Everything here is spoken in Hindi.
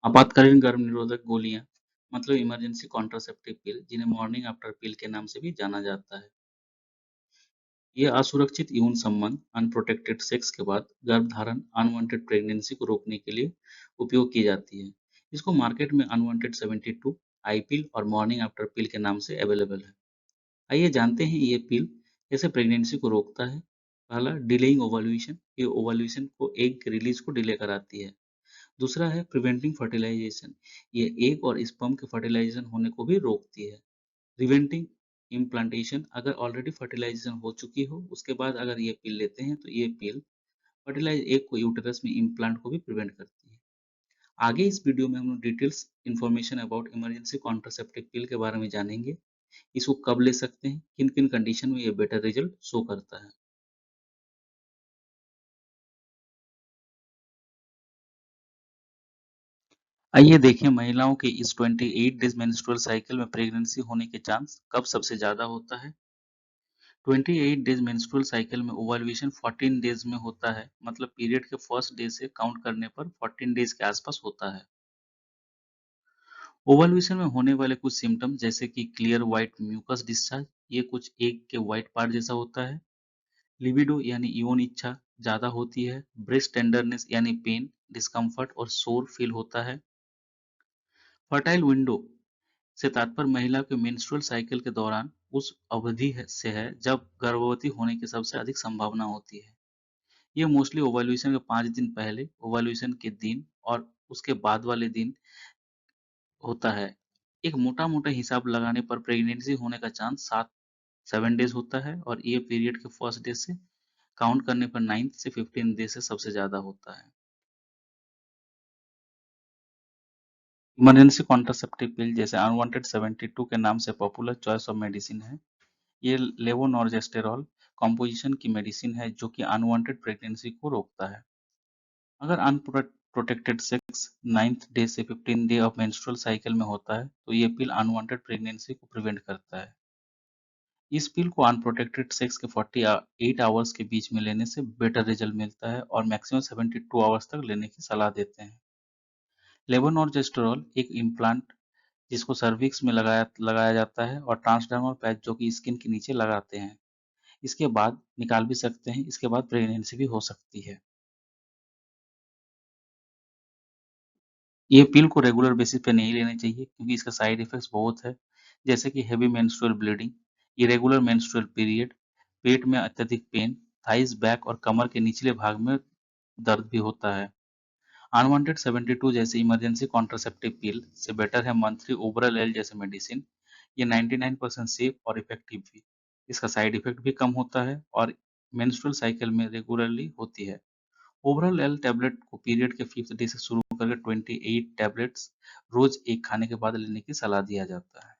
आपातकालीन गर्भ निरोधक गोलियां मतलब इमरजेंसी कॉन्ट्रासेप्टिव पिल, जिन्हें मॉर्निंग आफ्टर पिल के नाम से भी जाना जाता है। ये असुरक्षित यौन संबंध, अनप्रोटेक्टेड सेक्स के बाद गर्भधारण, अनवांटेड प्रेगनेंसी को रोकने के लिए उपयोग की जाती है। इसको मार्केट में अनवांटेड 72, आई पिल और मॉर्निंग आफ्टर पिल के नाम से अवेलेबल है। आइए जानते हैं ये पिल कैसे प्रेगनेंसी को रोकता है। पहला, डिलेइंग ओवल्यूशन, ये ओवल्यूशन को एग के रिलीज को डिले कराती है। दूसरा है प्रिवेंटिंग फर्टिलाइजेशन, ये एग और स्पर्म के फर्टिलाइजेशन होने को भी रोकती है। प्रिवेंटिंग इम्प्लांटेशन, अगर ऑलरेडी फर्टिलाइजेशन हो चुकी हो उसके बाद अगर ये पिल लेते हैं तो ये पिल फर्टिलाइज एग को यूटेरस में इम्प्लांट को भी प्रिवेंट करती है। आगे इस वीडियो में हम लोग details information about emergency contraceptive पिल के बारे में जानेंगे। इसको कब ले सकते हैं, किन किन कंडीशन में ये बेटर रिजल्ट शो करता है। आइए देखें महिलाओं के इस 28 डेज मेंस्ट्रुअल साइकिल में प्रेगनेंसी होने के चांस कब सबसे ज्यादा होता है। 28 डेज मेंस्ट्रुअल साइकिल में ओवल्यूशन 14 डेज में होता है, मतलब पीरियड के फर्स्ट डे से काउंट करने पर 14 डेज के आसपास होता है। ओवल्यूशन में होने वाले कुछ सिम्टम जैसे कि क्लियर व्हाइट म्यूकस डिस्चार्ज, ये कुछ एग के व्हाइट पार्ट जैसा होता है। लिबिडो यानी यौन इच्छा ज्यादा होती है। ब्रेस्ट टेंडरनेस यानी पेन, डिस्कम्फर्ट और सोर फील होता है। फर्टाइल विंडो से तात्पर्य महिला के मेंस्ट्रुअल साइकिल के दौरान उस अवधि से है जब गर्भवती होने की सबसे अधिक संभावना होती है। ये मोस्टली ओवल्यूशन के 5 दिन पहले, ओवल्यूशन के दिन और उसके बाद वाले दिन होता है। एक मोटा मोटा हिसाब लगाने पर प्रेगनेंसी होने का चांस 7 डेज होता है और ये पीरियड के फर्स्ट डे से काउंट करने पर 9 से 15 डे से सबसे ज्यादा होता है। इमरजेंसी कॉन्ट्रासेप्टिव पिल जैसे अनवांटेड 72 के नाम से पॉपुलर चॉइस ऑफ मेडिसिन है। ये लेवोनॉर्जेस्टेरॉल कॉम्पोजिशन की मेडिसिन है जो कि अनवांटेड प्रेगनेंसी को रोकता है। अगर अनप्रोटेक्टेड सेक्स 9th डे से 15 डे ऑफ मेंस्ट्रुअल साइकिल में होता है तो ये पिल अनवांटेड प्रेगनेंसी को प्रिवेंट करता है। इस पिल को अनप्रोटेक्टेड सेक्स के 48 आवर्स के बीच में लेने से बेटर रिजल्ट मिलता है और मैक्सिमम 72 आवर्स तक लेने की सलाह देते हैं। लेवोनॉर्जेस्टेरॉल एक इम्प्लांट जिसको सर्विक्स में लगाया लगाया जाता है और ट्रांसडर्मल पैच जो कि स्किन के नीचे लगाते हैं। इसके बाद निकाल भी सकते हैं, इसके बाद प्रेगनेंसी भी हो सकती है। ये पिल को रेगुलर बेसिस पे नहीं लेना चाहिए क्योंकि इसका साइड इफेक्ट्स बहुत है, जैसे कि heavy menstrual bleeding, irregular menstrual period, पेट में अत्यधिक पेन, थाइस, बैक और कमर के निचले भाग में दर्द भी होता है। अनवांटेड 72 जैसे इमरजेंसी कॉन्ट्रासेप्टिव पिल से बेटर है मंथली ओबरल एल जैसे मेडिसिन। ये 99% सेफ और इफेक्टिव भी। इसका साइड इफेक्ट भी कम होता है और मेंस्ट्रुअल साइकिल में रेगुलरली होती है। ओवरऑल एल टैबलेट को पीरियड के 5th डे से शुरू करके 28 टैबलेट्स रोज एक खाने के बाद लेने की सलाह दिया जाता है।